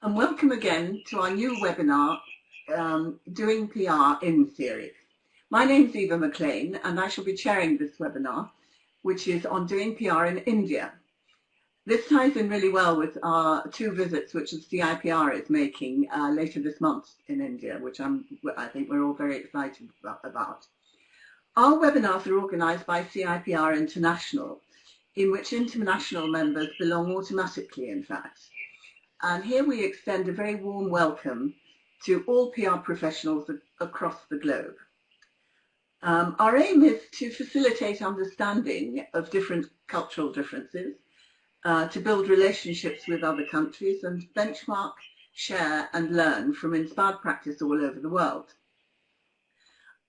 And welcome again to our new webinar, Doing PR in series. My name is Eva McLean and I shall be chairing this webinar, which is on doing PR in India. This ties in really well with our two visits which the CIPR is making later this month in India, which I think we're all very excited about. Our webinars are organised by CIPR International, in which international members belong automatically, in fact. And here we extend a very warm welcome to all PR professionals across the globe. Our aim is to facilitate understanding of different cultural differences, to build relationships with other countries and benchmark, share and learn from inspired practice all over the world.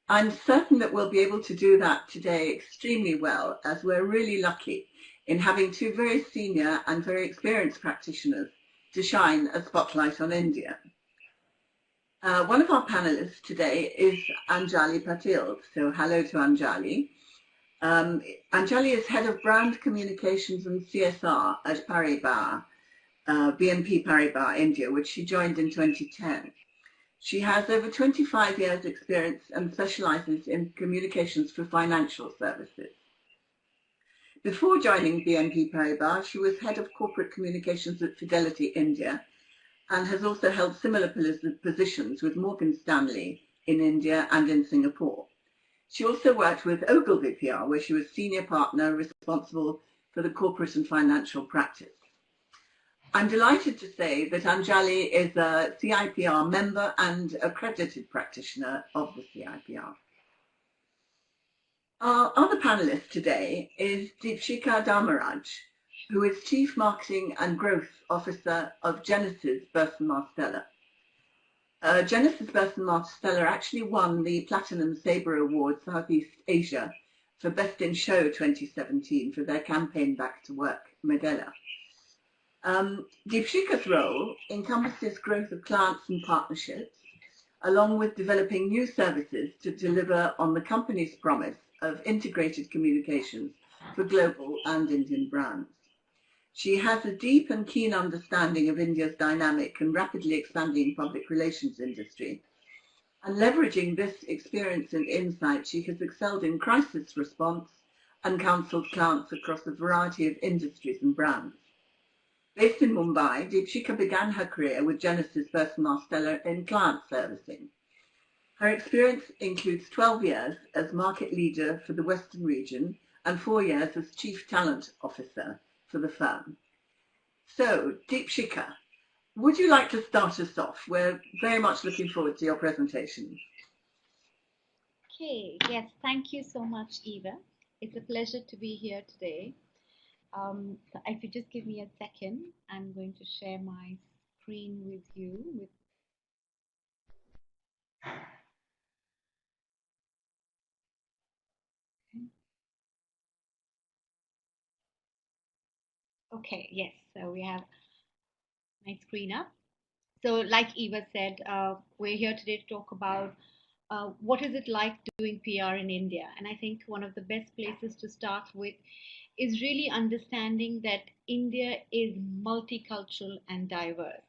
I'm certain that we'll be able to do that today extremely well, as we're really lucky in having two very senior and very experienced practitioners to shine a spotlight on India. One of our panelists today is Anjali Patil. So hello to Anjali. Anjali is Head of Brand Communications and CSR at Paribas, BNP Paribas India, which she joined in 2010. She has over 25 years experience and specializes in communications for financial services. Before joining BNP Paribas, she was Head of Corporate Communications at Fidelity India and has also held similar positions with Morgan Stanley in India and in Singapore. She also worked with Ogilvy PR, where she was Senior Partner responsible for the corporate and financial practice. I'm delighted to say that Anjali is a CIPR member and accredited practitioner of the CIPR. Our other panelist today is Deepshika Dharmaraj, who is Chief Marketing and Growth Officer of Genesis Burson Marsteller. Genesis Burson Marsteller actually won the Platinum Sabre Award Southeast Asia for Best in Show 2017 for their campaign Back to Work, Medela. Deepshika's role encompasses growth of clients and partnerships, along with developing new services to deliver on the company's promise of integrated communications for global and Indian brands. She has a deep and keen understanding of India's dynamic and rapidly expanding public relations industry. And leveraging this experience and insight, she has excelled in crisis response and counseled clients across a variety of industries and brands. Based in Mumbai, Deepshika began her career with Genesis Burson Marsteller in client servicing. Her experience includes 12 years as market leader for the Western region and 4 years as Chief Talent Officer for the firm. So, Deepshika, would you like to start us off? We're very much looking forward to your presentation. Okay, yes, thank you so much, Eva. It's a pleasure to be here today. So if you just give me a second, I'm going to share my screen with you. Okay, yes, so we have my screen up. So like Eva said, we're here today to talk about what is it like doing PR in India. And I think one of the best places to start with is really understanding that India is multicultural and diverse.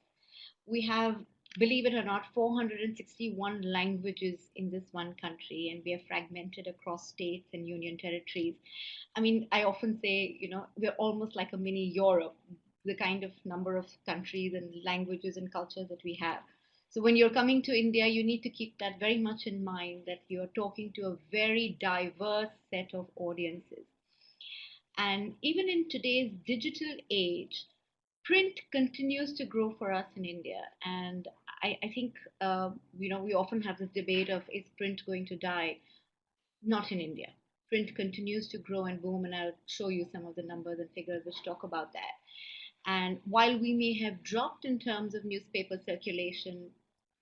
We have, believe it or not, 461 languages in this one country, and we are fragmented across states and union territories. I mean, I often say, we're almost like a mini Europe, the kind of number of countries and languages and cultures that we have. So when you're coming to India, you need to keep that very much in mind, that you're talking to a very diverse set of audiences. And even in today's digital age, print continues to grow for us in India. And I think, we often have this debate of, is print going to die? Not in India. Print continues to grow and boom, and I'll show you some of the numbers and figures which talk about that. And while we may have dropped in terms of newspaper circulation,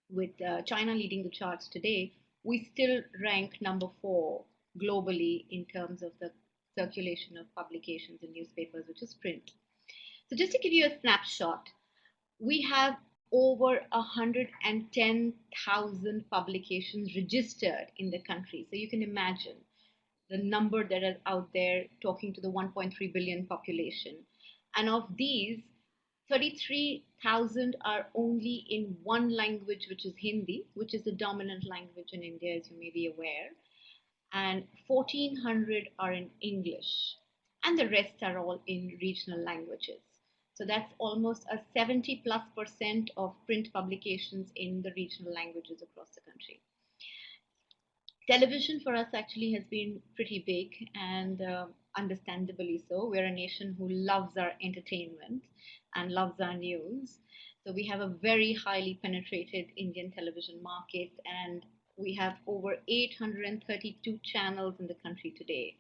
with China leading the charts today, we still rank number 4 globally in terms of the circulation of publications and newspapers, which is print. So just to give you a snapshot, we have over 110,000 publications registered in the country. So you can imagine the number that is out there talking to the 1.3 billion population. And of these, 33,000 are only in one language, which is Hindi, which is the dominant language in India, as you may be aware, and 1,400 are in English, and the rest are all in regional languages. So that's almost a 70+% of print publications in the regional languages across the country. Television for us actually has been pretty big, and understandably so. We're a nation who loves our entertainment and loves our news. So we have a very highly penetrated Indian television market, and we have over 832 channels in the country today,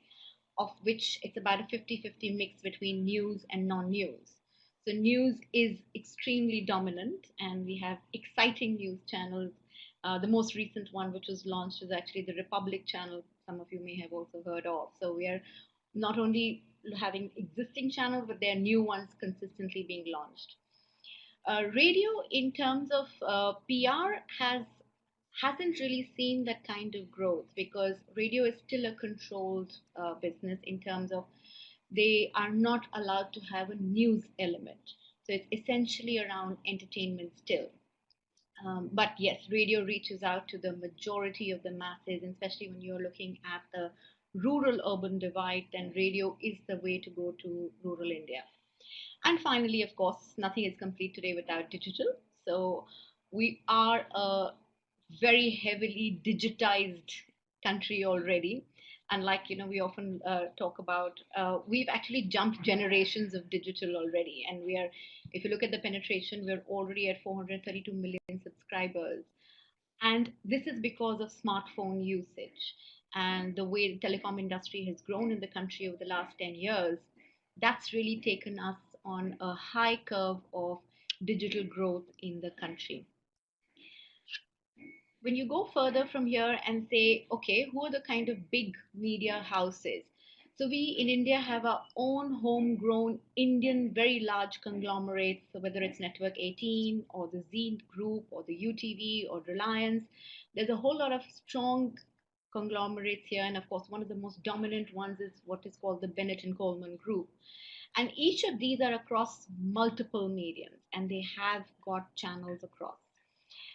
of which it's about a 50-50 mix between news and non-news. So news is extremely dominant, and we have exciting news channels. The most recent one, which was launched, is actually the Republic channel. Some of you may have also heard of. So we are not only having existing channels, but there are new ones consistently being launched. Radio, in terms of PR, hasn't really seen that kind of growth, because radio is still a controlled business in terms of they are not allowed to have a news element. So it's essentially around entertainment still. But yes, radio reaches out to the majority of the masses, and especially when you're looking at the rural urban divide, then radio is the way to go to rural India. And finally, of course, nothing is complete today without digital. So we are a very heavily digitized country already. And like, we often talk about, we've actually jumped generations of digital already. And if you look at the penetration, we're already at 432 million subscribers. And this is because of smartphone usage and the way the telecom industry has grown in the country over the last 10 years. That's really taken us on a high curve of digital growth in the country. When you go further from here and say, okay, who are the kind of big media houses? So we in India have our own homegrown Indian very large conglomerates. So whether it's Network 18 or the Z Group or the UTV or Reliance, there's a whole lot of strong conglomerates here. And of course, one of the most dominant ones is what is called the Bennett and Coleman Group. And each of these are across multiple mediums, and they have got channels across.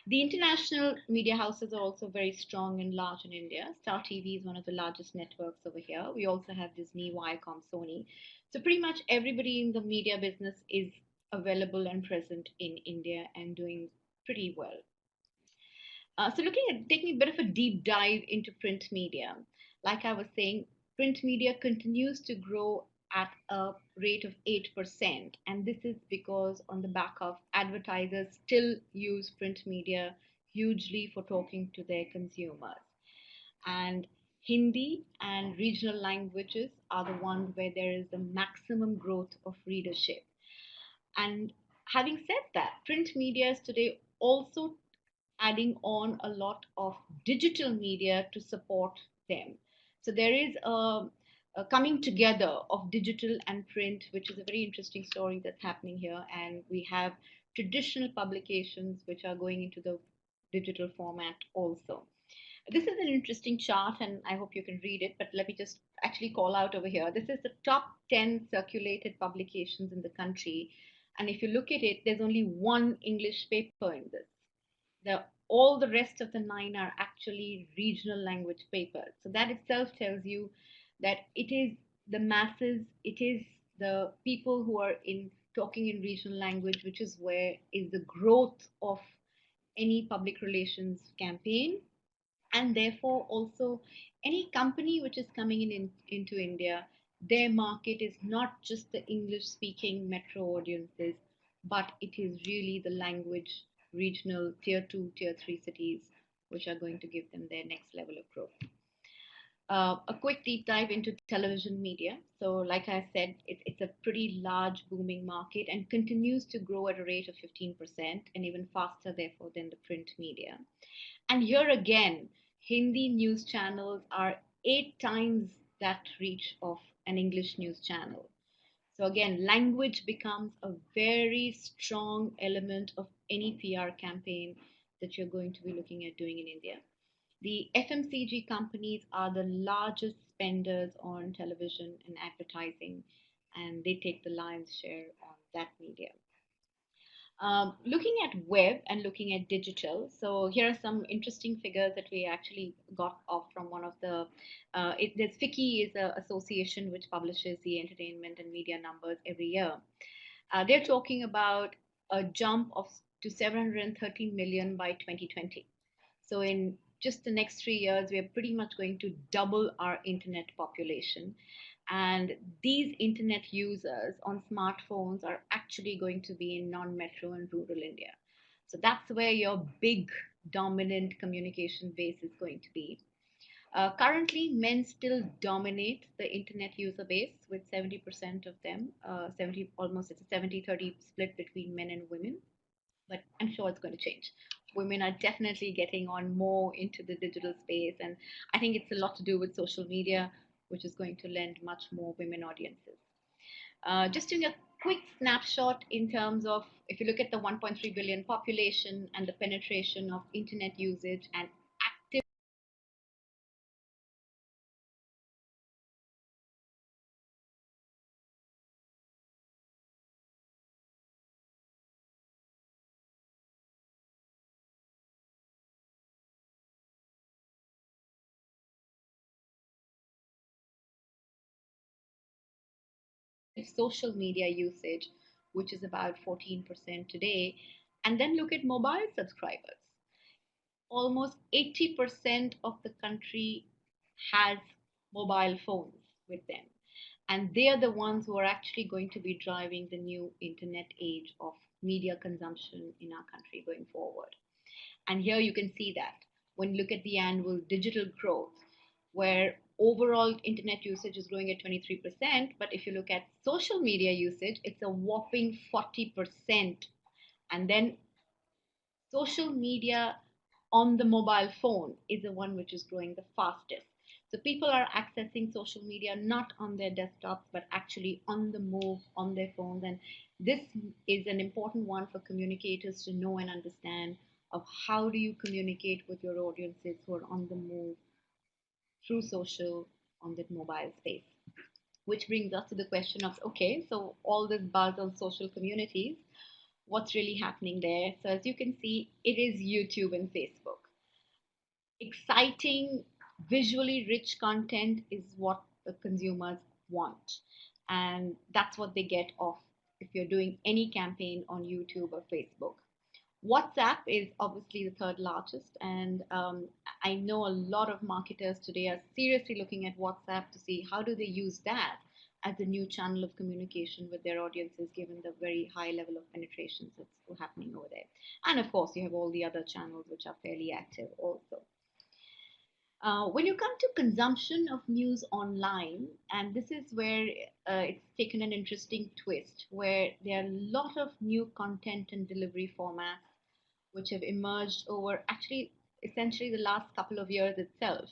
The international media houses are also very strong and large in India. Star TV is one of the largest networks over here. We also have Disney, Viacom, Sony. So pretty much everybody in the media business is available and present in India and doing pretty well. So taking a bit of a deep dive into print media, like I was saying, print media continues to grow at a rate of 8%. And this is because on the back of advertisers still use print media hugely for talking to their consumers. And Hindi and regional languages are the ones where there is the maximum growth of readership. And having said that, print media is today also adding on a lot of digital media to support them. So there is a coming together of digital and print, which is a very interesting story that's happening here. And we have traditional publications which are going into the digital format also. This is an interesting chart, and I hope you can read it, but let me just actually call out over here. This is the top 10 circulated publications in the country. And if you look at it, there's only one English paper in this. All the rest of the 9 are actually regional language papers. So that itself tells you that it is the masses, it is the people who are talking in regional language, which is where is the growth of any public relations campaign. And therefore also any company which is coming into India, their market is not just the English speaking metro audiences, but it is really the language regional tier 2, tier 3 cities, which are going to give them their next level of growth. A quick deep dive into television media. So like I said, it's a pretty large booming market and continues to grow at a rate of 15% and even faster therefore than the print media. And here again, Hindi news channels are 8 times that reach of an English news channel. So again, language becomes a very strong element of any PR campaign that you're going to be looking at doing in India. The FMCG companies are the largest spenders on television and advertising, and they take the lion's share on that media. Looking at web and looking at digital, so here are some interesting figures that we actually got off from one of the, there's FICCI is an association which publishes the entertainment and media numbers every year. They're talking about a jump of to 730 million by 2020. So in just the next 3 years, we are pretty much going to double our internet population. And these internet users on smartphones are actually going to be in non-metro and rural India. So that's where your big dominant communication base is going to be. Currently, men still dominate the internet user base with 70% of them, 70 almost, it's a 70-30 split between men and women, but I'm sure it's going to change. Women are definitely getting on more into the digital space, and I think it's a lot to do with social media, which is going to lend much more women audiences. Just doing a quick snapshot in terms of if you look at the 1.3 billion population and the penetration of internet usage and active social media usage, which is about 14% today, and then look at mobile subscribers. Almost 80% of the country has mobile phones with them. And they are the ones who are actually going to be driving the new internet age of media consumption in our country going forward. And here you can see that when you look at the annual digital growth, where overall internet usage is growing at 23%, but if you look at social media usage, it's a whopping 40%. And then social media on the mobile phone is the one which is growing the fastest. So people are accessing social media not on their desktops, but actually on the move on their phones. And this is an important one for communicators to know and understand of how do you communicate with your audiences who are on the move through social on the mobile space. Which brings us to the question of, okay, so all this buzz on social communities, what's really happening there? So as you can see, it is YouTube and Facebook. Exciting, visually rich content is what the consumers want. And that's what they get off if you're doing any campaign on YouTube or Facebook. WhatsApp is obviously the third largest, and I know a lot of marketers today are seriously looking at WhatsApp to see how do they use that as a new channel of communication with their audiences, given the very high level of penetration that's happening over there. And of course, you have all the other channels which are fairly active also. When you come to consumption of news online, and this is where it's taken an interesting twist, where there are a lot of new content and delivery formats which have emerged over actually essentially the last couple of years itself.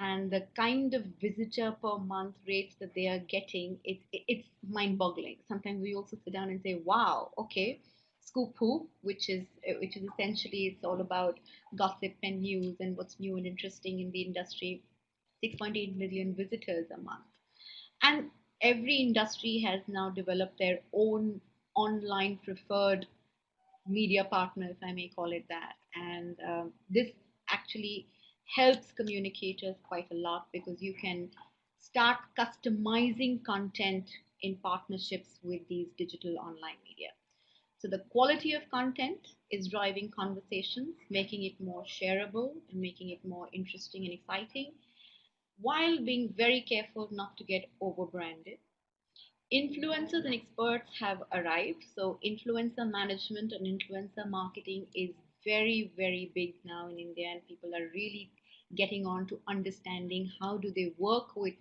And the kind of visitor per month rates that they are getting, it's mind boggling. Sometimes we also sit down and say, wow, okay, Scoop Hoop, which is essentially it's all about gossip and news and what's new and interesting in the industry, 6.8 million visitors a month. And every industry has now developed their own online preferred media partner, if I may call it that. And this actually helps communicators quite a lot because you can start customizing content in partnerships with these digital online media. So the quality of content is driving conversations, making it more shareable and making it more interesting and exciting, while being very careful not to get over branded. Influencers and experts have arrived. So influencer management and influencer marketing is very, very big now in India, and people are really getting on to understanding how do they work with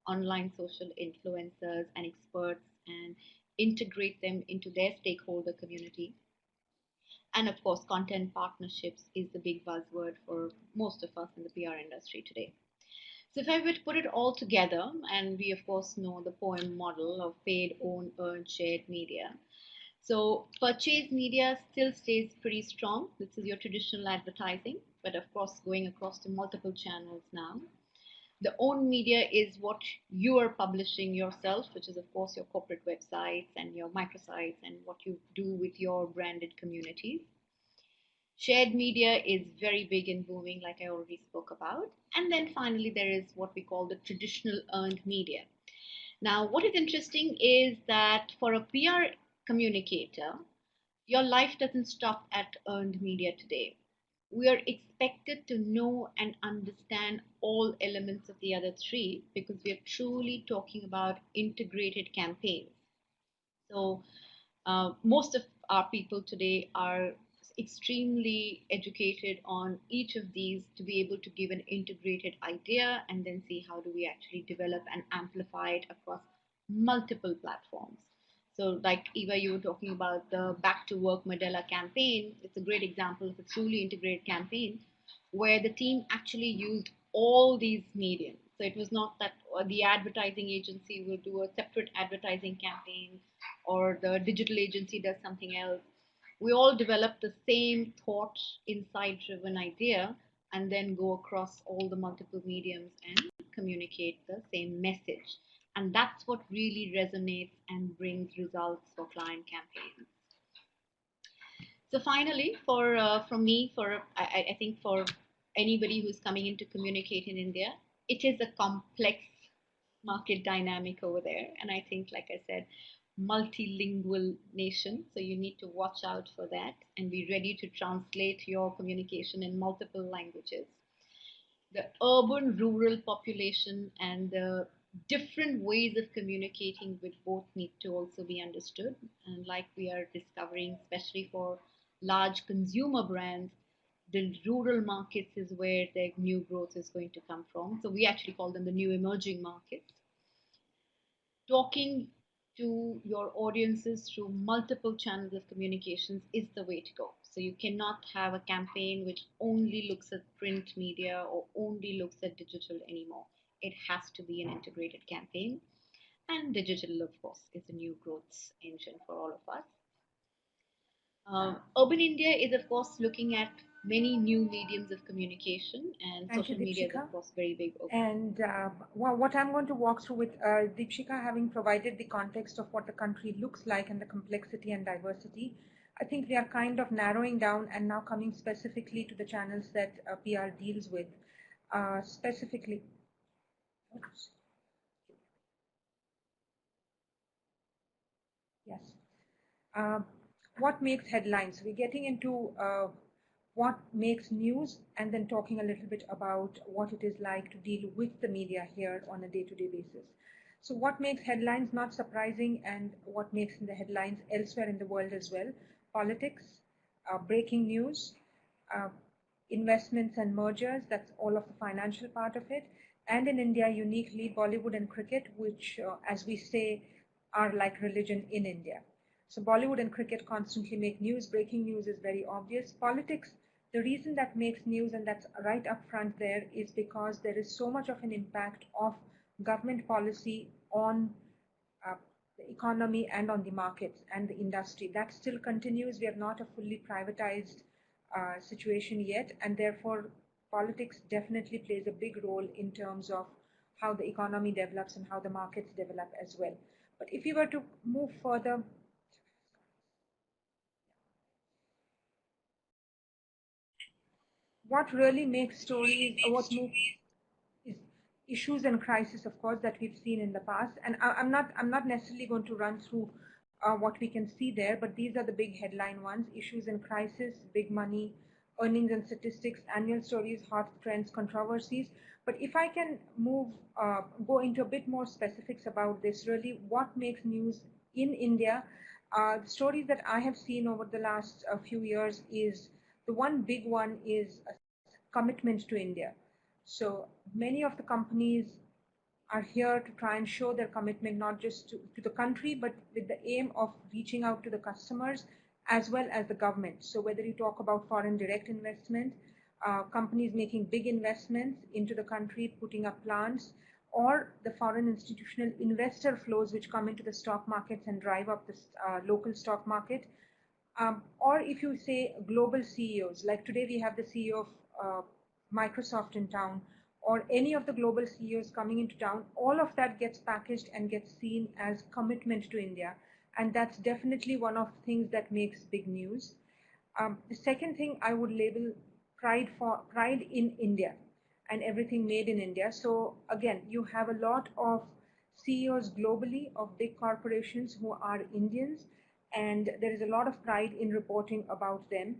online social influencers and experts and integrate them into their stakeholder community. And of course, content partnerships is the big buzzword for most of us in the PR industry today. So if I were to put it all together, and we of course know the poem model of paid, own, earned, shared media. So purchase media still stays pretty strong. This is your traditional advertising, but of course going across to multiple channels now. The owned media is what you are publishing yourself, which is of course your corporate websites and your microsites and what you do with your branded communities. Shared media is very big and booming, like I already spoke about. And then finally, there is what we call the traditional earned media. Now, what is interesting is that for a PR communicator, your life doesn't stop at earned media today. We are expected to know and understand all elements of the other three because we are truly talking about integrated campaigns. So, most of our people today are extremely educated on each of these to be able to give an integrated idea and then see how do we actually develop and amplify it across multiple platforms. So, like Eva, you were talking about the Back to Work Modella campaign. It's a great example of a truly integrated campaign where the team actually used all these mediums. So it was not that the advertising agency will do a separate advertising campaign or the digital agency does something else. We all develop the same thought, insight driven idea, and then go across all the multiple mediums and communicate the same message. And that's what really resonates and brings results for client campaigns. So finally, for from me, for I think for anybody who's coming in to communicate in India, it is a complex market dynamic over there, and I think, like I said, multilingual nation. So you need to watch out for that and be ready to translate your communication in multiple languages. The urban rural population and the different ways of communicating with both need to also be understood, and like we are discovering, especially for large consumer brands, the rural markets is where the new growth is going to come from. So we actually call them the new emerging markets. Talking to your audiences through multiple channels of communications is the way to go. So you cannot have a campaign which only looks at print media or only looks at digital anymore. It has to be an integrated campaign. And digital, of course, is a new growth engine for all of us. Urban India is, of course, looking at many new mediums of communication, and Thank social you, media is, Deepshika. of course, very big. And what I'm going to walk through with Deepshika, having provided the context of what the country looks like and the complexity and diversity, I think we are kind of narrowing down and now coming specifically to the channels that PR deals with. Specifically, oops. Yes. What makes headlines? We're getting into what makes news and then talking a little bit about what it is like to deal with the media here on a day-to-day basis. So what makes headlines? Not surprising, and what makes the headlines elsewhere in the world as well: politics, breaking news, uh, investments and mergers, that's all of the financial part of it. And in India, uniquely, Bollywood and cricket, which, as we say, are like religion in India. So Bollywood and cricket constantly make news. Breaking news is very obvious. Politics, the reason that makes news, and that's right up front there, is because there is so much of an impact of government policy on uh, the economy and on the markets and the industry. That still continues. We are not a fully privatized situation yet, and therefore politics definitely plays a big role in terms of how the economy develops and how the markets develop as well. But if you were to move further, what really makes stories, or what makes is issues and crisis, of course, that we've seen in the past. And I'm not necessarily going to run through what we can see there, but these are the big headline ones: issues and crisis, big money, earnings and statistics, annual stories, hot trends, controversies. But if I can go into a bit more specifics about this, really, what makes news in India? The stories that I have seen over the last few years is the one big one is a commitment to India. So many of the companies are here to try and show their commitment not just to the country, but with the aim of reaching out to the customers as well as the government. So whether you talk about foreign direct investment, companies making big investments into the country, putting up plants, or the foreign institutional investor flows which come into the stock markets and drive up the local stock market. Or if you say global CEOs, like today we have the CEO of Microsoft in town, or any of the global CEOs coming into town, all of that gets packaged and gets seen as commitment to India. And that's definitely one of the things that makes big news. The second thing I would label pride in India and everything made in India. So again, you have a lot of CEOs globally of big corporations who are Indians, and there is a lot of pride in reporting about them.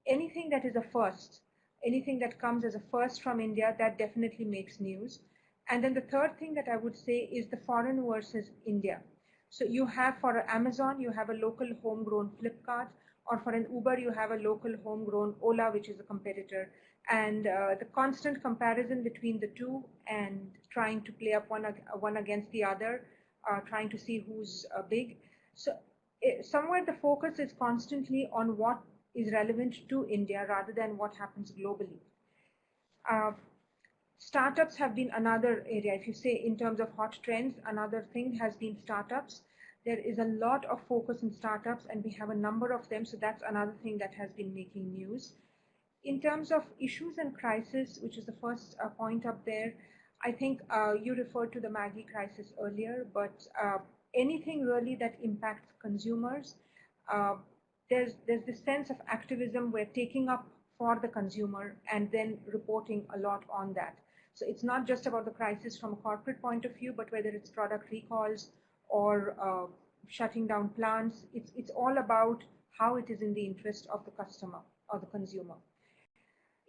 Anything that is a first, anything that comes as a first from India, that definitely makes news. And then the third thing that I would say is the foreign versus India. So you have for Amazon, you have a local homegrown Flipkart, or for an Uber, you have a local homegrown Ola, which is a competitor. And the constant comparison between the two and trying to play up one against the other, trying to see who's big. So somewhere the focus is constantly on what is relevant to India rather than what happens globally. Startups have been another area. If you say in terms of hot trends, another thing has been startups. There is a lot of focus in startups, and we have a number of them. So that's another thing that has been making news. In terms of issues and crisis, which is the first point up there, I think you referred to the Maggie crisis earlier, but anything really that impacts consumers, there's this sense of activism we're taking up for the consumer and then reporting a lot on that. So it's not just about the crisis from a corporate point of view, but whether it's product recalls or shutting down plants, it's all about how it is in the interest of the customer or the consumer.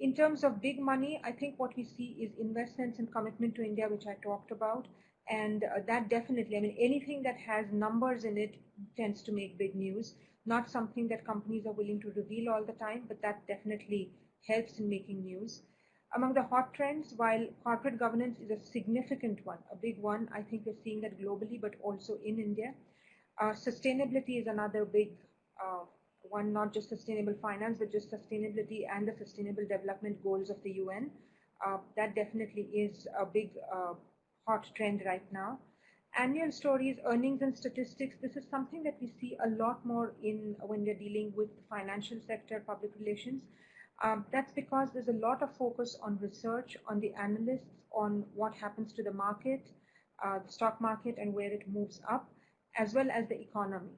In terms of big money, I think what we see is investments and commitment to India, which I talked about. And that definitely, I mean, anything that has numbers in it tends to make big news. Not something that companies are willing to reveal all the time, but that definitely helps in making news. Among the hot trends, while corporate governance is a significant one, a big one, I think we're seeing that globally, but also in India. Sustainability is another big one, not just sustainable finance, but just sustainability and the sustainable development goals of the UN. That definitely is a big hot trend right now. Annual stories, earnings and statistics, this is something that we see a lot more in when we're dealing with the financial sector, public relations. That's because there's a lot of focus on research, on the analysts, on what happens to the market, the stock market and where it moves up, as well as the economy.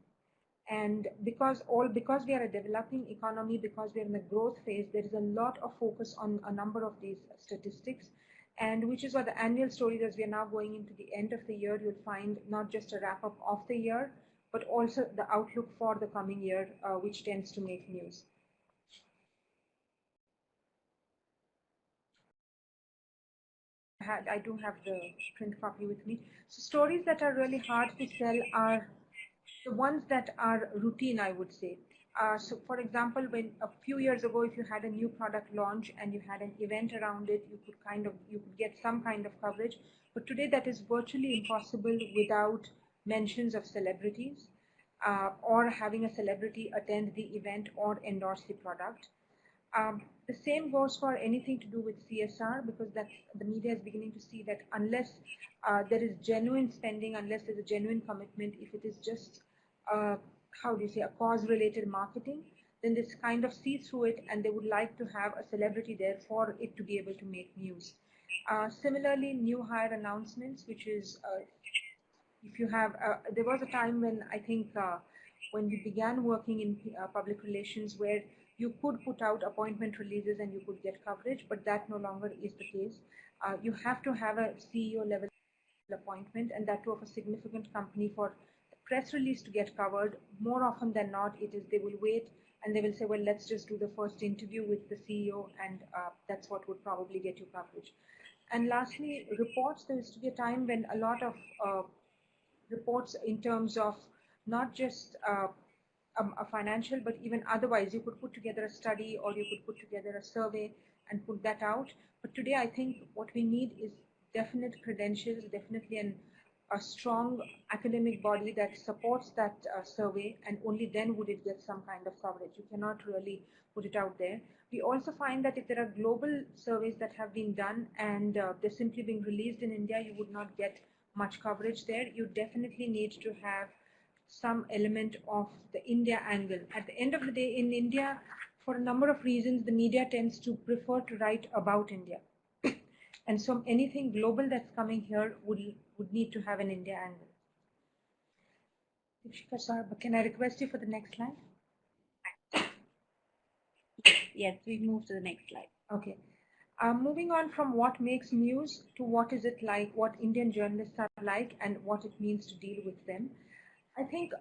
And because we are a developing economy, because we are in a growth phase, there is a lot of focus on a number of these statistics, and which is what the annual stories, as we are now going into the end of the year, you'll find not just a wrap up of the year, but also the outlook for the coming year, which tends to make news. I do have the print copy with me. So stories that are really hard to sell are the ones that are routine, I would say. So for example, when a few years ago, if you had a new product launch and you had an event around it, you could get some kind of coverage. But today that is virtually impossible without mentions of celebrities or having a celebrity attend the event or endorse the product. The same goes for anything to do with CSR, because the media is beginning to see that unless there is genuine spending, unless there's a genuine commitment, if it is just how do you say, a cause-related marketing, then this kind of see through it, and they would like to have a celebrity there for it to be able to make news. Similarly, new hire announcements, which is if you have, there was a time when I think when we began working in public relations where you could put out appointment releases and you could get coverage, but that no longer is the case. You have to have a CEO level appointment, and that too of a significant company, for press release to get covered. More often than not, it is they will wait and they will say, well, let's just do the first interview with the CEO, and that's what would probably get you coverage. And lastly, reports. There used to be a time when a lot of reports in terms of not just a financial, but even otherwise, you could put together a study or you could put together a survey and put that out. But today, I think what we need is definite credentials, definitely a strong academic body that supports that survey, and only then would it get some kind of coverage. You cannot really put it out there. We also find that if there are global surveys that have been done and they're simply being released in India, you would not get much coverage there. You definitely need to have some element of the India angle. At the end of the day, in India, for a number of reasons, the media tends to prefer to write about India. And so anything global that's coming here would need to have an India angle. Dipshika, sir, can I request you for the next slide? Yes, we move to the next slide. Okay. Moving on from what makes news to what is it like, what Indian journalists are like, and what it means to deal with them. I think,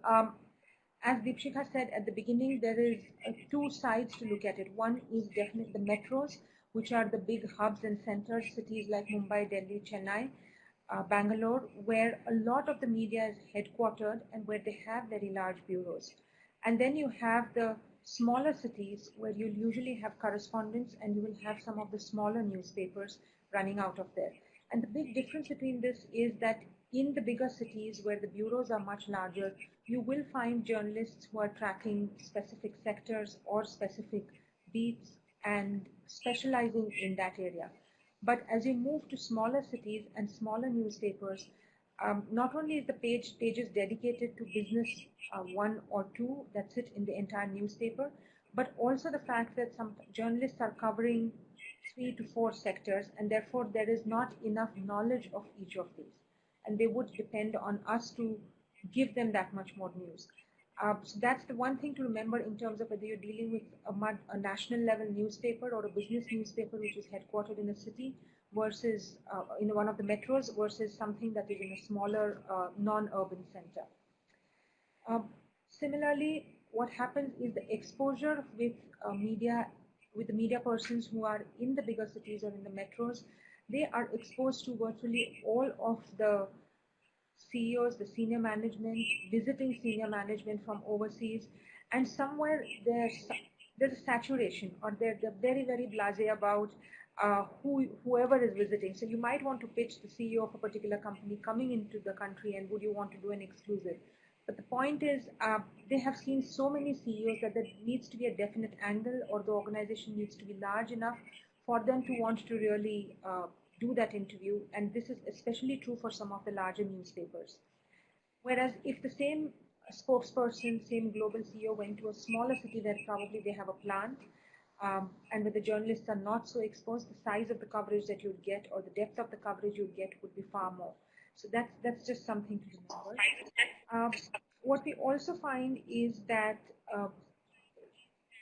as Deepshika said at the beginning, there is two sides to look at it. One is definitely the metros, which are the big hubs and centers, cities like Mumbai, Delhi, Chennai, Bangalore, where a lot of the media is headquartered and where they have very large bureaus. And then you have the smaller cities where you'll usually have correspondents and you will have some of the smaller newspapers running out of there. And the big difference between this is that in the bigger cities where the bureaus are much larger, you will find journalists who are tracking specific sectors or specific beats and specializing in that area. But as you move to smaller cities and smaller newspapers, not only is the pages dedicated to business, one or two that sit in the entire newspaper, but also the fact that some journalists are covering 3 to 4 sectors, and therefore there is not enough knowledge of each of these. And they would depend on us to give them that much more news. So that's the one thing to remember in terms of whether you're dealing with a national level newspaper or a business newspaper which is headquartered in a city versus in one of the metros versus something that is in a smaller non-urban center. Similarly, what happens is the exposure with the media persons who are in the bigger cities or in the metros, they are exposed to virtually all of the CEOs, the senior management, visiting senior management from overseas, and somewhere there's a saturation, or they're very, very blasé about whoever is visiting. So you might want to pitch the CEO of a particular company coming into the country, and would you want to do an exclusive? But the point is, they have seen so many CEOs that there needs to be a definite angle, or the organization needs to be large enough for them to want to really do that interview, and this is especially true for some of the larger newspapers. Whereas if the same spokesperson, same global CEO went to a smaller city where probably they have a plant, and where the journalists are not so exposed, the size of the coverage that you'd get or the depth of the coverage you'd get would be far more. So that's just something to remember. What we also find is that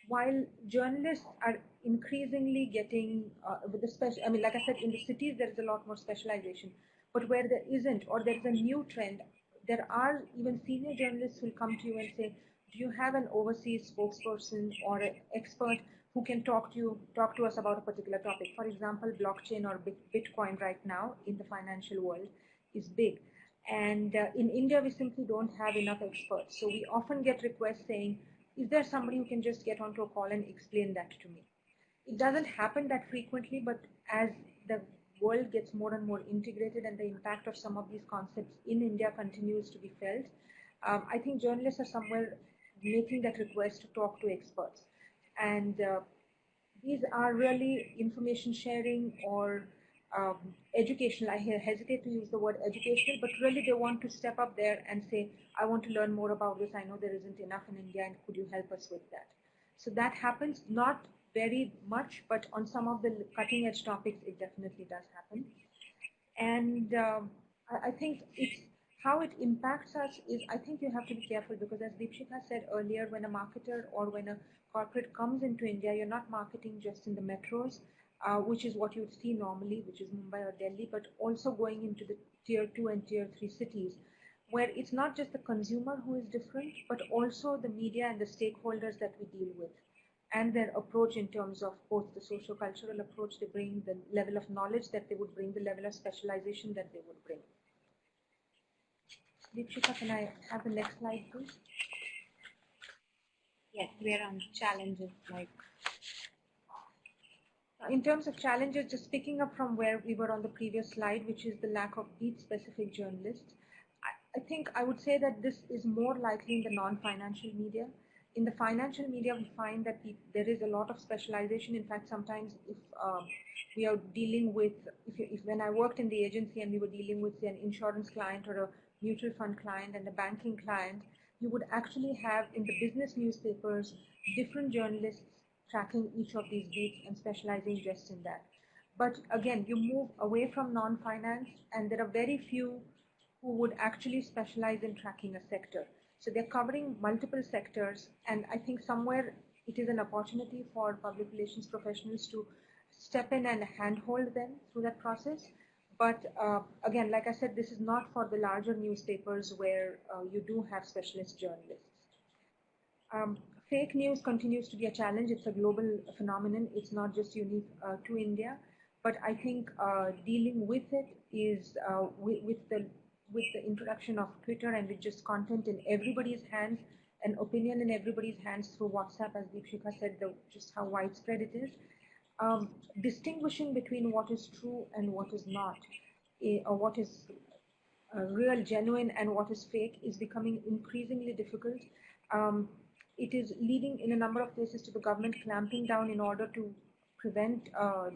while journalists are increasingly getting with the special, I mean, like I said, in the cities there is a lot more specialization, but where there isn't, or there is a new trend, there are even senior journalists who will come to you and say, do you have an overseas spokesperson or an expert who can talk to us about a particular topic? For example, blockchain or Bitcoin right now in the financial world is big. And in India, we simply don't have enough experts. So we often get requests saying, is there somebody who can just get onto a call and explain that to me? It doesn't happen that frequently, but as the world gets more and more integrated and the impact of some of these concepts in India continues to be felt, I think journalists are somewhere making that request to talk to experts. And these are really information sharing or educational. I hesitate to use the word educational, but really they want to step up there and say, I want to learn more about this. I know there isn't enough in India, and could you help us with that? So that happens, not very much, but on some of the cutting edge topics, it definitely does happen. And I think how it impacts us is, I think you have to be careful, because as Deepshika said earlier, when a marketer or when a corporate comes into India, you're not marketing just in the metros, which is what you'd see normally, which is Mumbai or Delhi, but also going into the tier 2 and tier 3 cities, where it's not just the consumer who is different, but also the media and the stakeholders that we deal with, and their approach in terms of both the socio-cultural approach they bring, the level of knowledge that they would bring, the level of specialization that they would bring. Deepshika, can I have the next slide, please? Yes, we are on challenges. In terms of challenges, just picking up from where we were on the previous slide, which is the lack of beat-specific journalists, I think I would say that this is more likely in the non-financial media. In the financial media, we find that there is a lot of specialization. In fact, sometimes if we are dealing with, when I worked in the agency and we were dealing with, say, an insurance client or a mutual fund client and a banking client, you would actually have in the business newspapers different journalists tracking each of these beats and specializing just in that. But again, you move away from non-finance, and there are very few who would actually specialize in tracking a sector. So they're covering multiple sectors, and I think somewhere it is an opportunity for public relations professionals to step in and handhold them through that process. But again, like I said, this is not for the larger newspapers where you do have specialist journalists. Fake news continues to be a challenge. It's a global phenomenon. It's not just unique to India. But I think dealing with it is with the introduction of Twitter and with just content in everybody's hands, an opinion in everybody's hands through WhatsApp, as Deepshika said, just how widespread it is. Distinguishing between what is true and what is not, or what is real, genuine, and what is fake is becoming increasingly difficult. It is leading in a number of cases to the government clamping down in order to prevent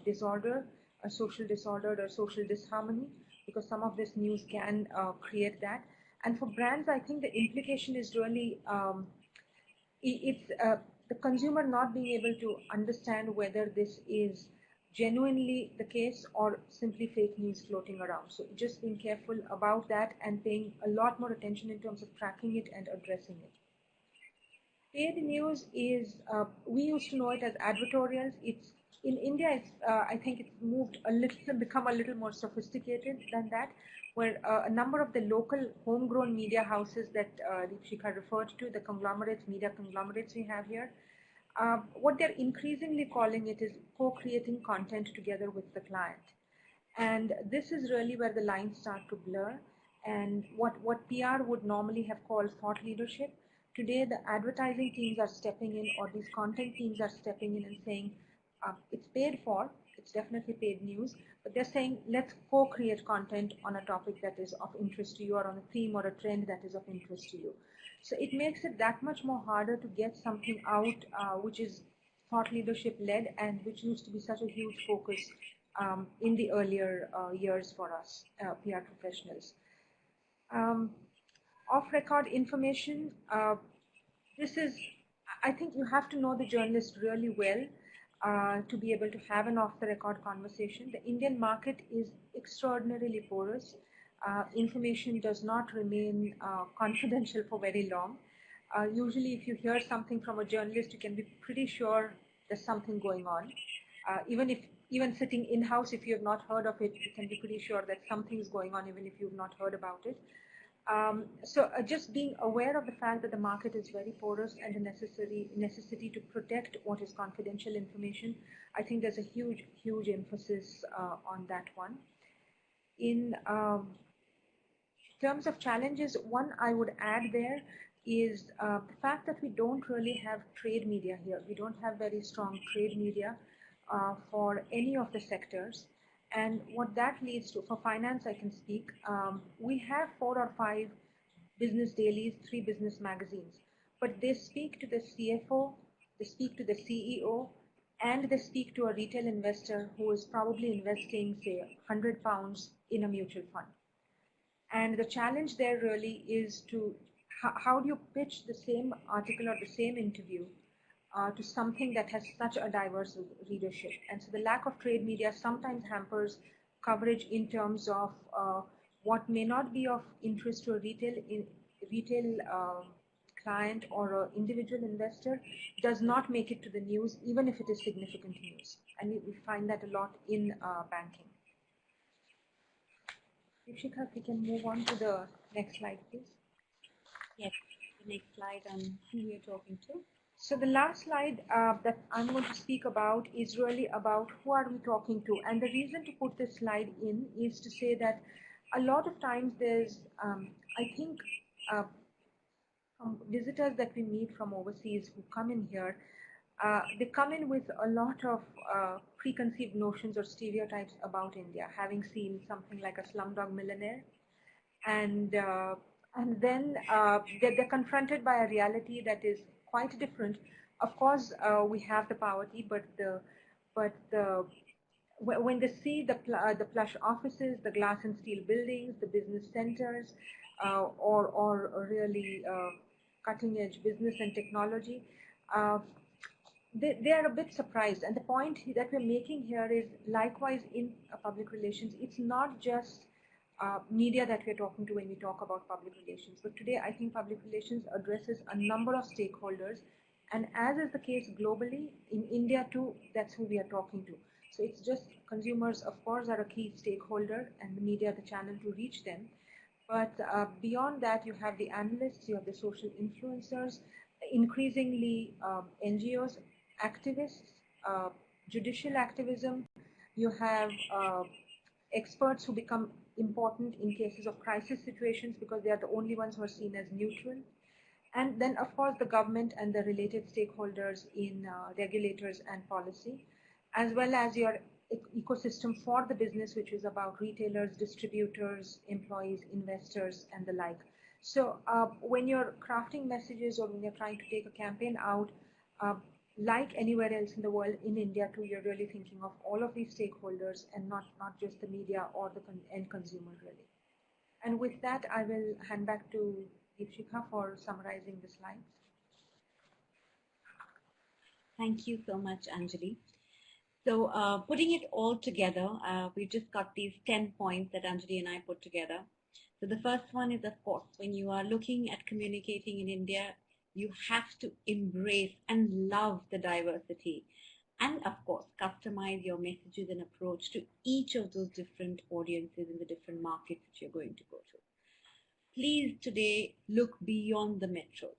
disorder, a social disorder or social disharmony, because some of this news can create that. And for brands, I think the implication is really it's the consumer not being able to understand whether this is genuinely the case or simply fake news floating around. So just being careful about that and paying a lot more attention in terms of tracking it and addressing it. Paid news is, we used to know it as advertorials. It's in India, it's, I think it's moved a little, become a little more sophisticated than that, where a number of the local homegrown media houses that Deepshika referred to, the conglomerates, media conglomerates we have here, what they're increasingly calling it is co-creating content together with the client. And this is really where the lines start to blur. And what PR would normally have called thought leadership, today the advertising teams are stepping in, or these content teams are stepping in and saying, it's paid for, it's definitely paid news, but they're saying, let's co-create content on a topic that is of interest to you, or on a theme or a trend that is of interest to you. So it makes it that much more harder to get something out which is thought leadership led, and which used to be such a huge focus in the earlier years for us, PR professionals. Off-record information, this is, I think you have to know the journalist really well to be able to have an off-the-record conversation. The Indian market is extraordinarily porous. Information does not remain confidential for very long. Usually if you hear something from a journalist, you can be pretty sure there's something going on. Even sitting in-house, if you have not heard of it, you can be pretty sure that something's going on even if you've not heard about it. So just being aware of the fact that the market is very porous and the necessity to protect what is confidential information, I think there's a huge, huge emphasis on that one. In terms of challenges, one I would add there is the fact that we don't really have trade media here. We don't have very strong trade media for any of the sectors. And what that leads to, for finance I can speak, we have 4 or 5 business dailies, 3 business magazines, but they speak to the CFO, they speak to the CEO, and they speak to a retail investor who is probably investing, say, £100 in a mutual fund. And the challenge there really is to, how do you pitch the same article or the same interview to something that has such a diverse readership. And so the lack of trade media sometimes hampers coverage in terms of what may not be of interest to a retail client or an individual investor does not make it to the news, even if it is significant news. And we find that a lot in banking. Deepshika, if we can move on to the next slide, please. Yes, the next slide on who we are talking to. So the last slide that I'm going to speak about is really about who are we talking to. And the reason to put this slide in is to say that a lot of times there's, I think, visitors that we meet from overseas who come in here, they come in with a lot of preconceived notions or stereotypes about India, having seen something like a Slumdog Millionaire. And then they're confronted by a reality that is quite different. Of course, we have the poverty, but when they see the plush offices, the glass and steel buildings, the business centers, or really cutting-edge business and technology, they are a bit surprised. And the point that we're making here is likewise in public relations. It's not just media that we're talking to when we talk about public relations. But today, I think public relations addresses a number of stakeholders. And as is the case globally, in India too, that's who we are talking to. So it's just consumers, of course, are a key stakeholder, and the media, the channel to reach them. But beyond that, you have the analysts, you have the social influencers, increasingly NGOs, activists, judicial activism. You have experts who become important in cases of crisis situations because they are the only ones who are seen as neutral. And then, of course, the government and the related stakeholders in regulators and policy, as well as your ecosystem for the business, which is about retailers, distributors, employees, investors, and the like. So when you're crafting messages or when you're trying to take a campaign out, like anywhere else in the world, in India too, you're really thinking of all of these stakeholders and not just the media or the end consumer, really. And with that, I will hand back to Deepshikha for summarizing the slides. Thank you so much, Anjali. So putting it all together, we just got these 10 points that Anjali and I put together. So the first one is, of course, when you are looking at communicating in India, you have to embrace and love the diversity. And of course, customize your messages and approach to each of those different audiences in the different markets that you're going to go to. Please today look beyond the metros.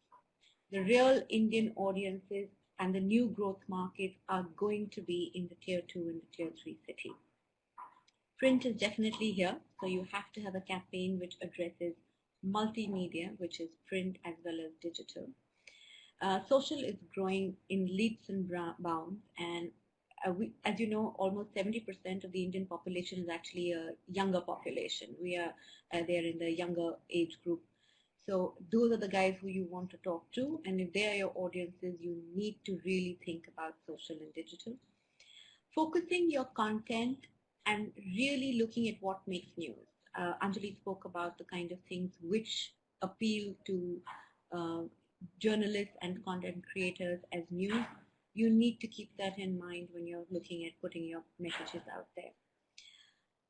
The real Indian audiences and the new growth markets are going to be in the tier 2 and the tier 3 cities. Print is definitely here, so you have to have a campaign which addresses multimedia, which is print as well as digital. Social is growing in leaps and bounds, and as you know, almost 70% of the Indian population is actually a younger population. We are there in the younger age group. So those are the guys who you want to talk to, and if they are your audiences, you need to really think about social and digital. Focusing your content and really looking at what makes news. Anjali spoke about the kind of things which appeal to journalists and content creators as news. You need to keep that in mind when you're looking at putting your messages out there.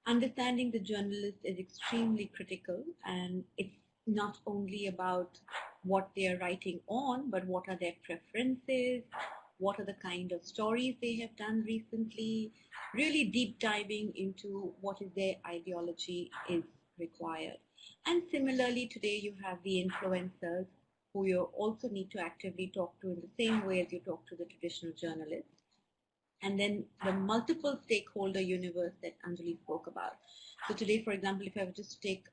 Understanding the journalist is extremely critical, and it's not only about what they are writing on, but what are their preferences, what are the kind of stories they have done recently. Really deep diving into what is their ideology is required. And similarly, today you have the influencers who you also need to actively talk to in the same way as you talk to the traditional journalists. And then the multiple stakeholder universe that Anjali spoke about. So today, for example, if I were just take,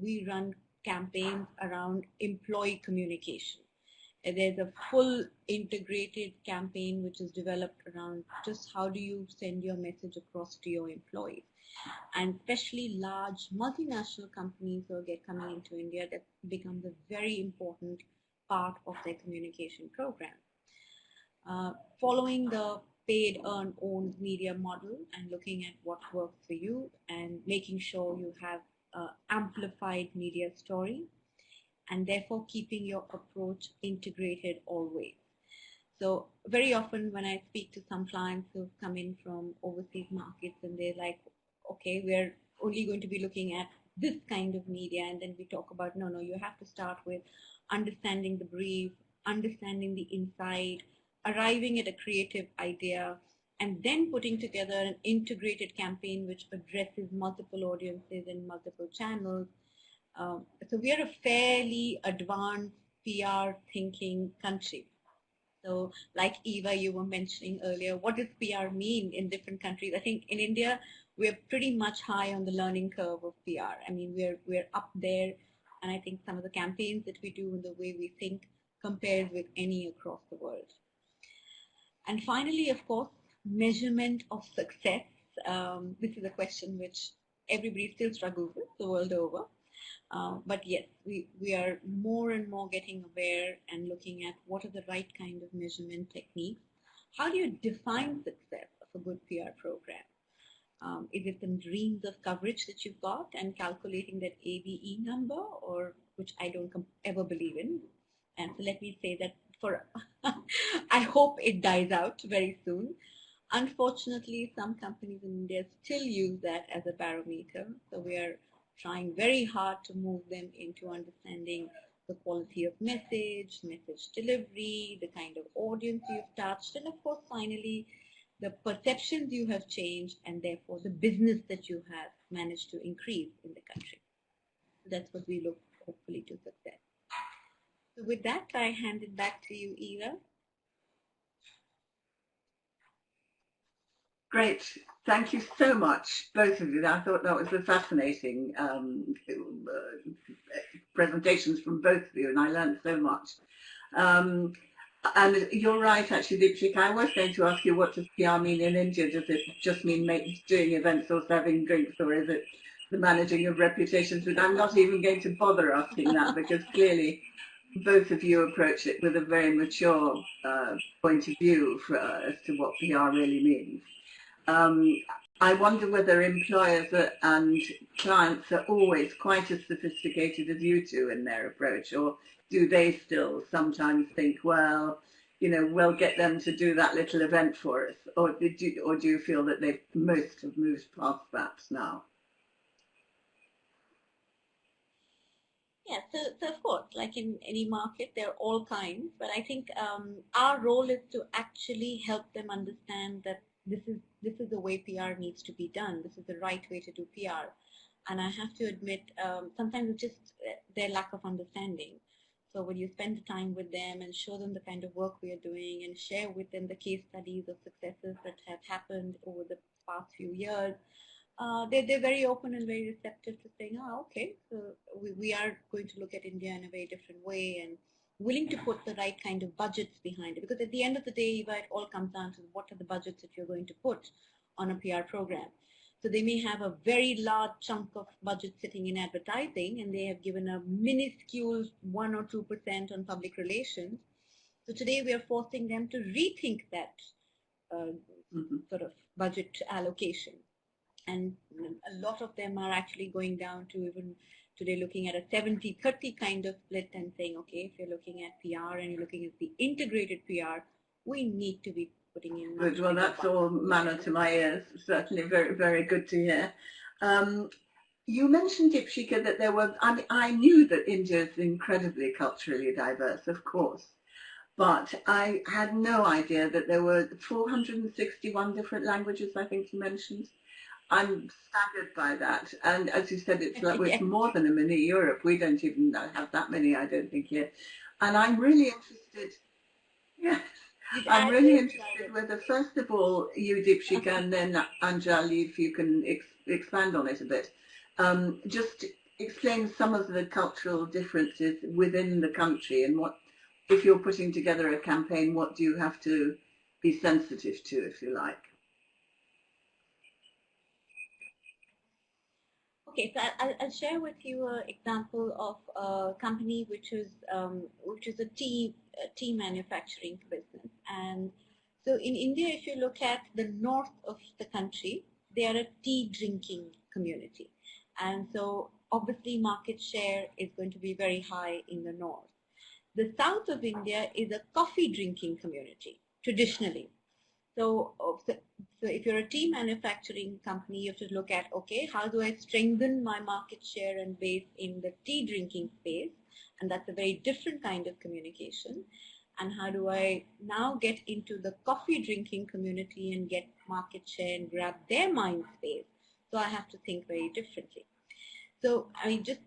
we run campaigns around employee communication. There's a full integrated campaign which is developed around just how do you send your message across to your employees. And especially large multinational companies who are coming into India, that becomes a very important part of their communication program. Following the paid earn owned media model and looking at what works for you and making sure you have amplified media story, and therefore keeping your approach integrated always. So very often when I speak to some clients who've come in from overseas markets and they're like, okay, we're only going to be looking at this kind of media, and then we talk about, no, you have to start with understanding the brief, understanding the insight, arriving at a creative idea, and then putting together an integrated campaign which addresses multiple audiences and multiple channels. So we are a fairly advanced PR thinking country. So like Eva, you were mentioning earlier, what does PR mean in different countries? I think in India, we're pretty much high on the learning curve of PR. I mean, we're up there, and I think some of the campaigns that we do and the way we think compares with any across the world. And finally, of course, measurement of success. This is a question which everybody still struggles with the world over. But yes, we are more and more getting aware and looking at what are the right kind of measurement techniques. How do you define success of a good PR program? Is it the reams of coverage that you've got and calculating that ABE number, or which I don't ever believe in? And so let me say that for I hope it dies out very soon. Unfortunately, some companies in India still use that as a barometer. So we are trying very hard to move them into understanding the quality of message, message delivery, the kind of audience you've touched, and of course, finally, the perceptions you have changed, and therefore the business that you have managed to increase in the country. So that's what we look hopefully to success. So with that, I hand it back to you, Eva. Great. Thank you so much, both of you. I thought that was a fascinating presentations from both of you, and I learned so much. And you're right, actually, Deepshika. I was going to ask you, what does PR mean in India? Does it just mean doing events or serving drinks, or is it the managing of reputations? But I'm not even going to bother asking that, because clearly both of you approach it with a very mature point of view as to what PR really means. I wonder whether employers and clients are always quite as sophisticated as you two in their approach, or do they still sometimes think, well, we'll get them to do that little event for us, or do you feel that most have moved past that now? Yeah, so of course, like in any market, there are all kinds, but I think our role is to actually help them understand that this is the way PR needs to be done. This is the right way to do PR. And I have to admit, sometimes it's just their lack of understanding. So when you spend the time with them and show them the kind of work we are doing and share with them the case studies of successes that have happened over the past few years, they're very open and very receptive to saying, oh, okay, so we are going to look at India in a very different way, and willing to put the right kind of budgets behind it. Because at the end of the day, Eva, it all comes down to what are the budgets that you're going to put on a PR program. So they may have a very large chunk of budget sitting in advertising, and they have given a minuscule 1 or 2% on public relations. So today we are forcing them to rethink that sort of budget allocation. And a lot of them are actually going down to even today looking at a 70-30 kind of split and saying, okay, if you're looking at PR and you're looking at the integrated PR, we need to be putting in. Good. Well, that's all manna to my ears. Certainly very, very good to hear. You mentioned, Deepshika, that there were, I knew that India is incredibly culturally diverse, of course, but I had no idea that there were 461 different languages, I think you mentioned. I'm staggered by that. And as you said, it's like it's more than a mini Europe. We don't even have that many, I don't think, here. And I'm really interested. Yes, I'm really interested whether, first of all, you, Deepshika, and then Anjali, if you can expand on it a bit. Just explain some of the cultural differences within the country, and what, if you're putting together a campaign, what do you have to be sensitive to, if you like? Okay, so I'll share with you an example of a company which is a tea manufacturing business. And so in India, if you look at the north of the country, they are a tea drinking community, and so obviously market share is going to be very high in the north. The south of India is a coffee drinking community traditionally. So if you're a tea manufacturing company, you have to look at, okay, how do I strengthen my market share and base in the tea drinking space? And that's a very different kind of communication. And how do I now get into the coffee drinking community and get market share and grab their mind space? So I have to think very differently. So I mean, just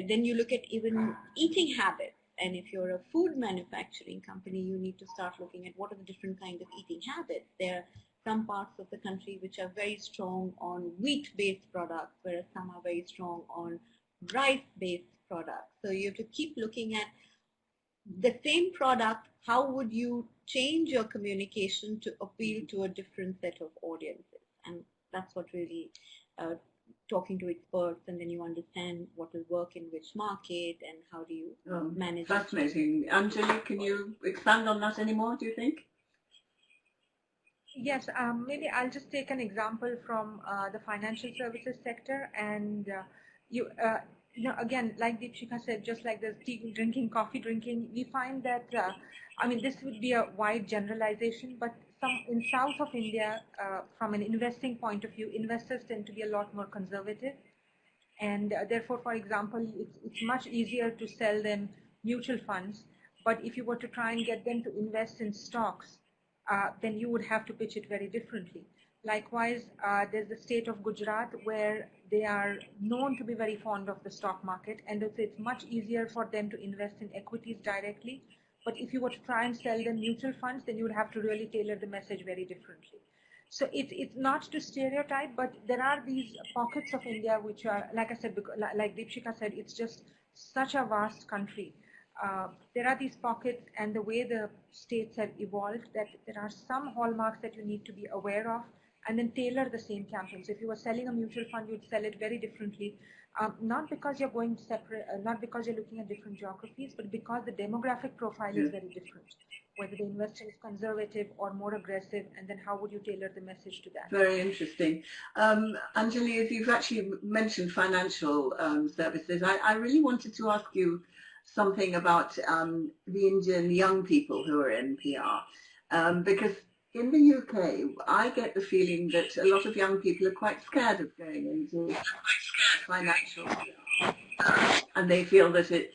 then you look at even eating habits. And if you're a food manufacturing company, you need to start looking at what are the different kinds of eating habits. There are some parts of the country which are very strong on wheat-based products, whereas some are very strong on rice-based products. So you have to keep looking at the same product. How would you change your communication to appeal to a different set of audiences? And that's what really talking to experts, and then you understand what will work in which market and how do you manage. Fascinating. Anjali, can you expand on that anymore, do you think? Yes, maybe I'll just take an example from the financial services sector. And again, like Deepshika said, just like there's tea drinking, coffee drinking, we find that, I mean, this would be a wide generalization, but in south of India, from an investing point of view, investors tend to be a lot more conservative. And therefore, for example, it's much easier to sell them mutual funds. But if you were to try and get them to invest in stocks, then you would have to pitch it very differently. Likewise, there's the state of Gujarat where they are known to be very fond of the stock market, and it's much easier for them to invest in equities directly. But if you were to try and sell them mutual funds, then you would have to really tailor the message very differently. So it's not to stereotype, but there are these pockets of India which are, like I said, like Deepshika said, it's just such a vast country. There are these pockets, and the way the states have evolved, that there are some hallmarks that you need to be aware of, and then tailor the same campaigns. If you were selling a mutual fund, you'd sell it very differently, not because you're going separate, not because you're looking at different geographies, but because the demographic profile is very different. Whether the investor is conservative or more aggressive, and then how would you tailor the message to that? Very interesting. Anjali, as you've actually mentioned financial services, I really wanted to ask you something about the Indian young people who are in PR, because in the UK, I get the feeling that a lot of young people are quite scared of going into financial PR, and they feel that it's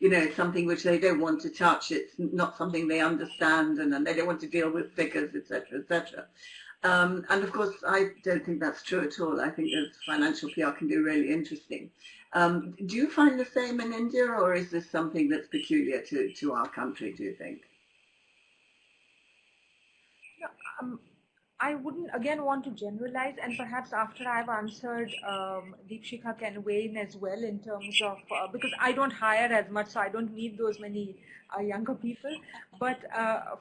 it's something which they don't want to touch. It's not something they understand, and they don't want to deal with figures, etc., etc. And of course, I don't think that's true at all. I think that financial PR can be really interesting. Do you find the same in India, or is this something that's peculiar to our country, do you think? I wouldn't again want to generalize, and perhaps after I've answered, Deepshika can weigh in as well in terms of, because I don't hire as much, so I don't need those many younger people. But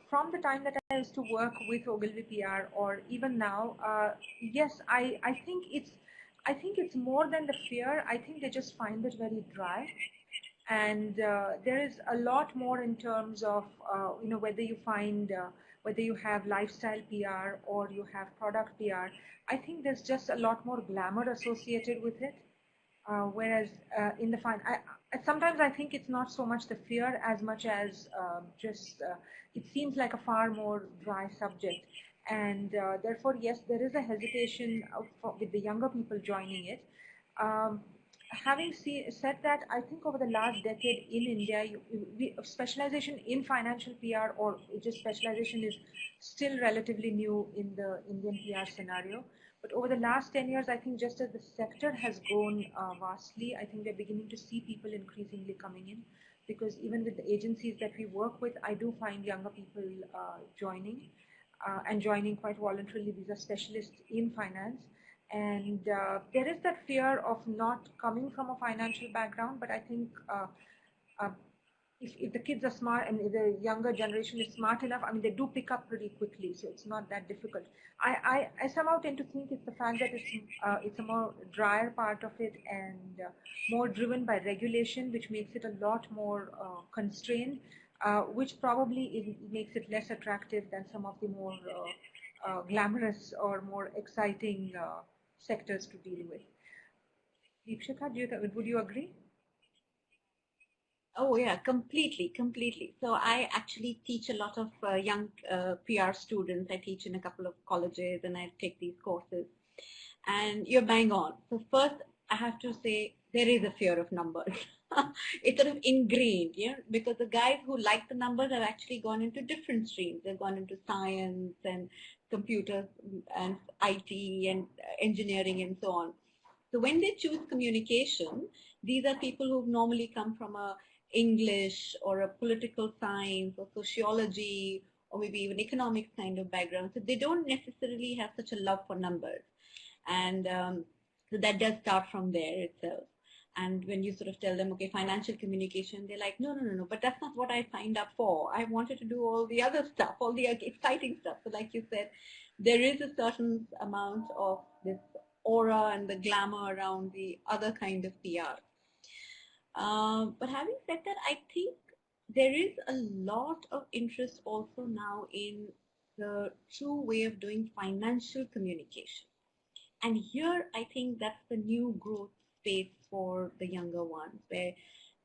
from the time that I used to work with Ogilvy PR, or even now, yes, I think it's more than the fear. I think they just find it very dry. And there is a lot more in terms of, whether you have lifestyle PR or you have product PR. I think there's just a lot more glamour associated with it. Whereas in the sometimes I think it's not so much the fear as much as it seems like a far more dry subject. And therefore, yes, there is a hesitation with the younger people joining it. Having said that, I think over the last decade in India, specialization in financial PR or just specialization is still relatively new in the Indian PR scenario. But over the last 10 years, I think just as the sector has grown vastly, I think we're beginning to see people increasingly coming in. Because even with the agencies that we work with, I do find younger people joining and joining quite voluntarily. These are specialists in finance. And there is that fear of not coming from a financial background, but I think if the kids are smart and if the younger generation is smart enough, I mean, they do pick up pretty quickly, so it's not that difficult. I somehow tend to think it's the fact that it's a more drier part of it and more driven by regulation, which makes it a lot more constrained, which probably makes it less attractive than some of the more glamorous or more exciting sectors to deal with. Deepshika, would you agree? Oh yeah, completely. So I actually teach a lot of young PR students. I teach in a couple of colleges and I take these courses. And you're bang on. So first, I have to say there is a fear of numbers. It's sort of ingrained, yeah, because the guys who like the numbers have actually gone into different streams. They've gone into science and computers and IT and engineering and so on. So when they choose communication, these are people who've normally come from a English or a political science or sociology or maybe even economics kind of background. So they don't necessarily have such a love for numbers. And so that does start from there itself. And when you sort of tell them, okay, financial communication, they're like, no, but that's not what I signed up for. I wanted to do all the other stuff, all the exciting stuff. So like you said, there is a certain amount of this aura and the glamour around the other kind of PR. But having said that, I think there is a lot of interest also now in the true way of doing financial communication. And here, I think that's the new growth space for the younger ones, where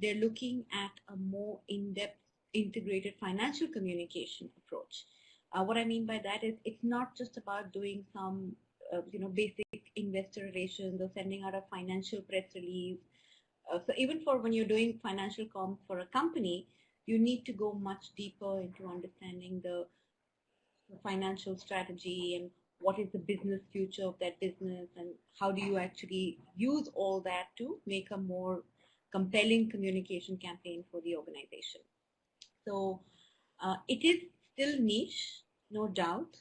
they're looking at a more in-depth integrated financial communication approach. What I mean by that is it's not just about doing some basic investor relations or sending out a financial press release. So even for when you're doing financial comms for a company, you need to go much deeper into understanding the financial strategy and what is the business future of that business, and how do you actually use all that to make a more compelling communication campaign for the organization. So it is still niche, no doubt.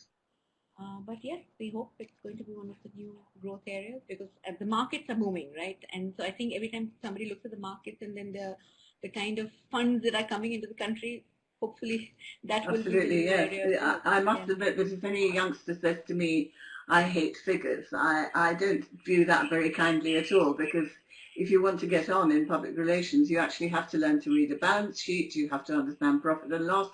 But yes, we hope it's going to be one of the new growth areas, because the markets are moving, right? And so I think every time somebody looks at the markets and then the kind of funds that are coming into the country, hopefully that will be the Absolutely, new yes. area. I must admit that if any youngster says to me, I hate figures, I don't view that very kindly at all, because if you want to get on in public relations, you actually have to learn to read a balance sheet, you have to understand profit and loss.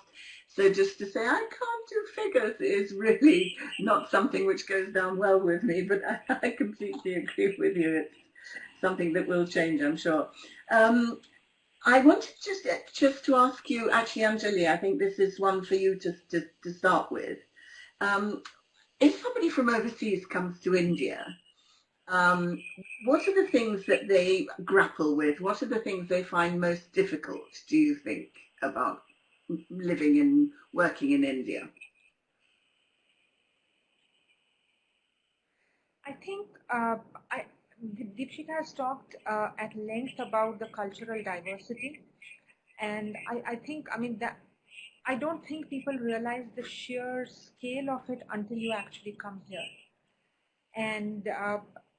So just to say, I can't do figures is really not something which goes down well with me, but I completely agree with you. It's something that will change, I'm sure. I wanted just to ask you, actually, Anjali, I think this is one for you to start with. If somebody from overseas comes to India, what are the things that they grapple with? What are the things they find most difficult, do you think, about living and working in India? I think Deepshika has talked at length about the cultural diversity, and I think, that I don't think people realize the sheer scale of it until you actually come here. And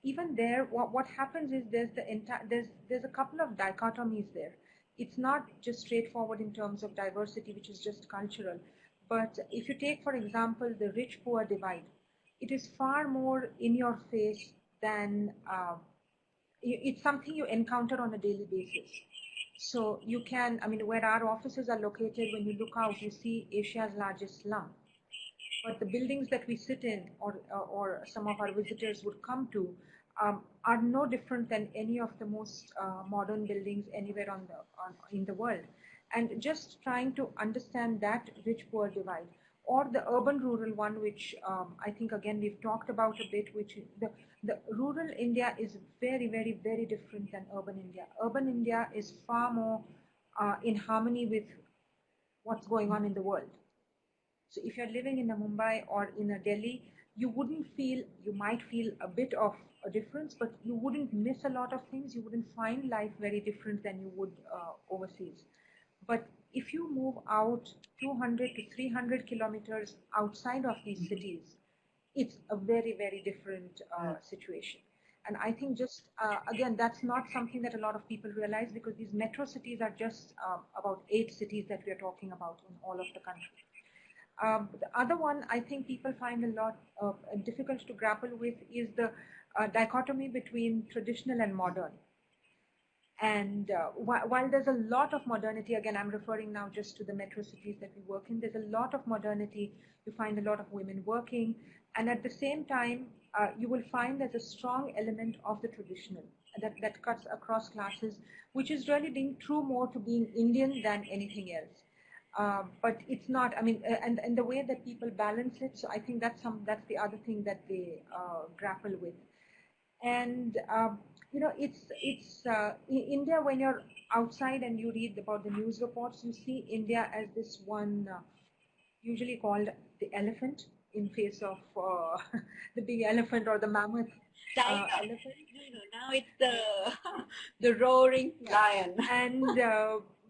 even there, what happens is there's a couple of dichotomies there. It's not just straightforward in terms of diversity, which is just cultural. But if you take, for example, the rich-poor divide, it is far more in your face than it's something you encounter on a daily basis. So you can, where our offices are located, when you look out, you see Asia's largest slum. But the buildings that we sit in, or some of our visitors would come to, are no different than any of the most modern buildings anywhere in the world. And just trying to understand that rich-poor divide, or the urban-rural one, which I think, again, we've talked about a bit, which is the rural India is very, very, very different than urban India. Urban India is far more in harmony with what's going on in the world. So if you're living in a Mumbai or in a Delhi, you might feel a bit of a difference, but you wouldn't miss a lot of things. You wouldn't find life very different than you would overseas. But if you move out 200 to 300 kilometers outside of these cities, it's a very, very different situation. And I think just, again, that's not something that a lot of people realize, because these metro cities are just about 8 cities that we are talking about in all of the country. The other one I think people find a lot difficult to grapple with is the dichotomy between traditional and modern. And while there's a lot of modernity, again, I'm referring now just to the metro cities that we work in, there's a lot of modernity. You find a lot of women working. And at the same time, you will find there's a strong element of the traditional that cuts across classes, which is really being true more to being Indian than anything else. But it's not, and the way that people balance it, so I think that's the other thing that they grapple with. And it's India, when you're outside and you read about the news reports, you see India as this one usually called the elephant in face of the big elephant or the mammoth elephant. Now it's the roaring lion. And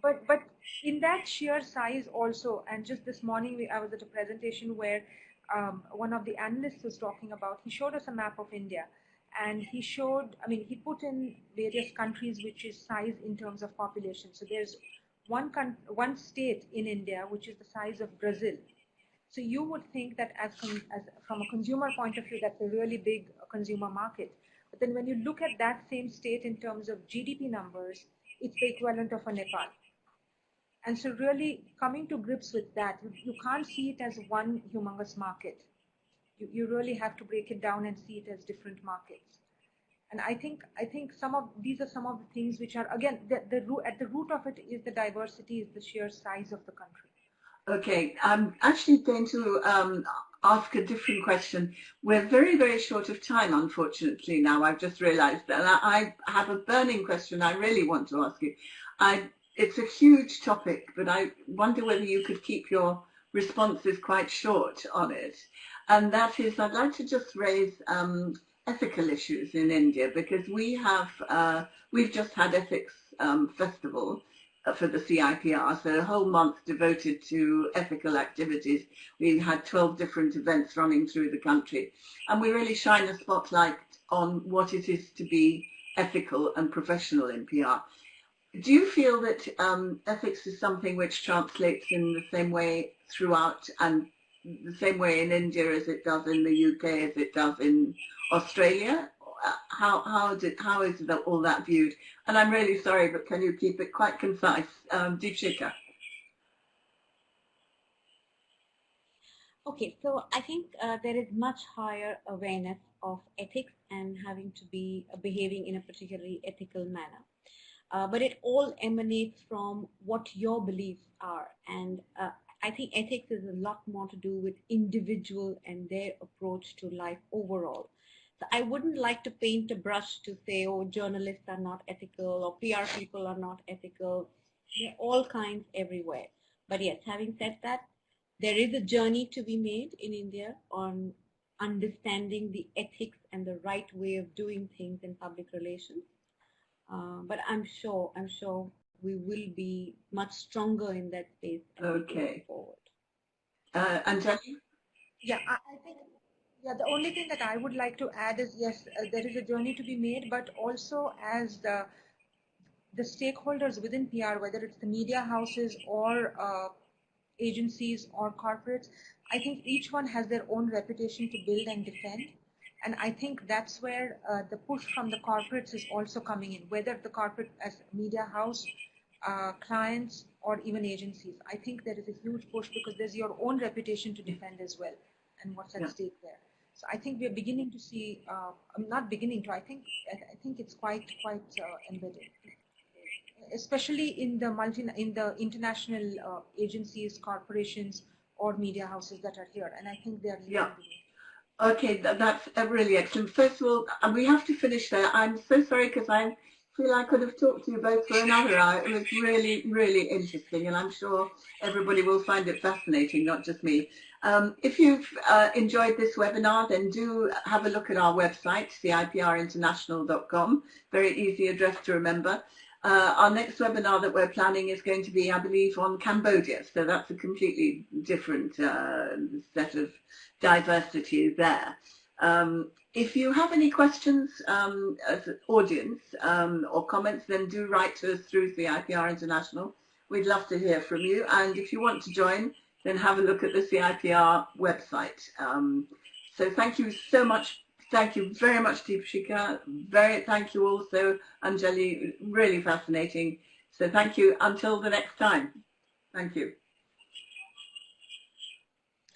but in that sheer size also, and just this morning I was at a presentation where one of the analysts was talking about, he showed us a map of India, and he showed, he put in various countries which is size in terms of population. So there's one state in India which is the size of Brazil. So you would think that as from a consumer point of view, that's a really big consumer market. But then when you look at that same state in terms of GDP numbers, it's the equivalent of a Nepal. And so really coming to grips with that, you can't see it as one humongous market. You really have to break it down and see it as different markets. And I think these are some of the things which are, again, at the root of it is the diversity, is the sheer size of the country. Okay, I'm actually going to ask a different question. We're very, very short of time, unfortunately, now. I've just realized that. And I have a burning question I really want to ask you. It's a huge topic, but I wonder whether you could keep your responses quite short on it. And that is, I'd like to just raise ethical issues in India, because we've just had ethics festival for the CIPR, so a whole month devoted to ethical activities. We had 12 different events running through the country, and we really shine a spotlight on what it is to be ethical and professional in PR. Do you feel that ethics is something which translates in the same way throughout, and the same way in India as it does in the UK, as it does in Australia? How is all that viewed? And I'm really sorry, but can you keep it quite concise? Deepshika. Okay, so I think there is much higher awareness of ethics and having to be behaving in a particularly ethical manner. But it all emanates from what your beliefs are. And I think ethics is a lot more to do with individual and their approach to life overall. So I wouldn't like to paint a brush to say, oh, journalists are not ethical or PR people are not ethical. There are all kinds everywhere. But yes, having said that, there is a journey to be made in India on understanding the ethics and the right way of doing things in public relations. But I'm sure we will be much stronger in that space as we go forward. Anjali? Yeah, I think, yeah, the only thing that I would like to add is, yes, there is a journey to be made, but also as the stakeholders within PR, whether it's the media houses or agencies or corporates, I think each one has their own reputation to build and defend. And I think that's where the push from the corporates is also coming in, whether the corporate as media house, clients, or even agencies. I think there is a huge push because there's your own reputation to defend as well, and what's at stake there. So I think we're beginning to see, I'm not beginning to, I think it's quite embedded, especially in the international agencies, corporations, or media houses that are here. And I think they are leading the way. Okay, that's really excellent. First of all, we have to finish there. I'm so sorry because I feel I could have talked to you both for another hour. It was really, really interesting, and I'm sure everybody will find it fascinating, not just me. If you've enjoyed this webinar, then do have a look at our website, ciprinternational.com. Very easy address to remember. Our next webinar that we're planning is going to be, I believe, on Cambodia. So that's a completely different set of diversity there. If you have any questions as an audience or comments, then do write to us through CIPR International. We'd love to hear from you. And if you want to join, then have a look at the CIPR website. So thank you so much. Thank you very much, Deepshika. Thank you also, Anjali. Really fascinating. So thank you. Until the next time. Thank you.